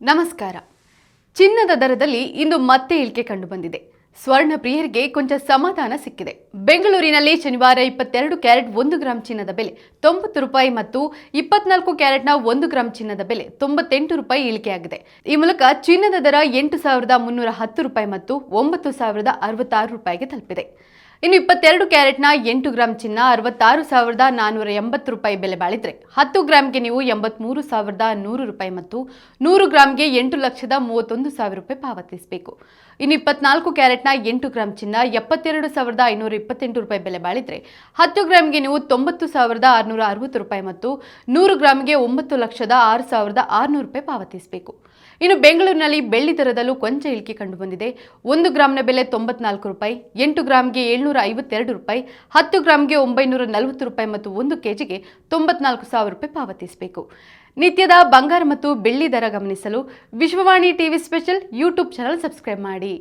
ನಮಸ್ಕಾರ. ಚಿನ್ನದ ದರದಲ್ಲಿ ಇಂದು ಮತ್ತೆ ಇಳಿಕೆ ಕಂಡುಬಂದಿದೆ. ಸ್ವರ್ಣ ಪ್ರಿಯರಿಗೆ ಕೊಂಚ ಸಮಾಧಾನ ಸಿಕ್ಕಿದೆ. ಬೆಂಗಳೂರಿನಲ್ಲಿ ಶನಿವಾರ 22 ಕ್ಯಾರೆಟ್ 1 ಗ್ರಾಂ ಚಿನ್ನದ ಬೆಲೆ 90 ರೂಪಾಯಿ ಮತ್ತು 24 ಕ್ಯಾರೆಟ್ನ 1 ಗ್ರಾಂ ಚಿನ್ನದ ಬೆಲೆ 98 ರೂಪಾಯಿ ಇಳಿಕೆಯಾಗಿದೆ. ಈ ಮೂಲಕ ಚಿನ್ನದ ದರ 8,310 ರೂಪಾಯಿ ಮತ್ತು 9,066 ರೂಪಾಯಿಗೆ ತಲುಪಿದೆ. ಇನ್ನು 22 ಕ್ಯಾರೆಟ್ನ 8 ಗ್ರಾಂ ಚಿನ್ನ 66,480 ರೂಪಾಯಿ ಬೆಲೆ ಬಾಳಿದ್ರೆ 10 ಗ್ರಾಂಗೆ ನೀವು 83,100 ರೂಪಾಯಿ ಮತ್ತು 100 ಗ್ರಾಂಗೆ 8,31,000 ರೂಪಾಯಿ ಪಾವತಿಸಬೇಕು. ಇನ್ನು 24 ಕ್ಯಾರೆಟ್ನ 8 ಗ್ರಾಂ ಚಿನ್ನ 72,528 ರೂಪಾಯಿ ಬೆಲೆ ಬಾಳಿದ್ರೆ 10 ಗ್ರಾಂಗೆ ನೀವು 90,660 ರೂಪಾಯಿ ಮತ್ತು 100 ಗ್ರಾಂಗೆ 9,06,600 ರೂಪಾಯಿ ಪಾವತಿಸಬೇಕು. ಇನ್ನು ಬೆಂಗಳೂರಿನಲ್ಲಿ ಬೆಳ್ಳಿ ದರದಲ್ಲೂ ಕೊಂಚ ಇಳಿಕೆ ಕಂಡುಬಂದಿದೆ. 1 ಗ್ರಾಂನ ಬೆಲೆ 94 ರೂಪಾಯಿ, 8 ಗ್ರಾಂಗೆ 752 ರೂಪಾಯಿ, 10 ಗ್ರಾಂಗೆ 940 ರೂಪಾಯಿ ಮತ್ತು 1 ಕೆಜಿಗೆ 94,000 ರೂಪಾಯಿ ಪಾವತಿಸಬೇಕು. ನಿತ್ಯದ ಬಂಗಾರ ಮತ್ತು ಬೆಳ್ಳಿ ದರ ಗಮನಿಸಲು Vishwavani TV special YouTube channel subscribe ಮಾಡಿ.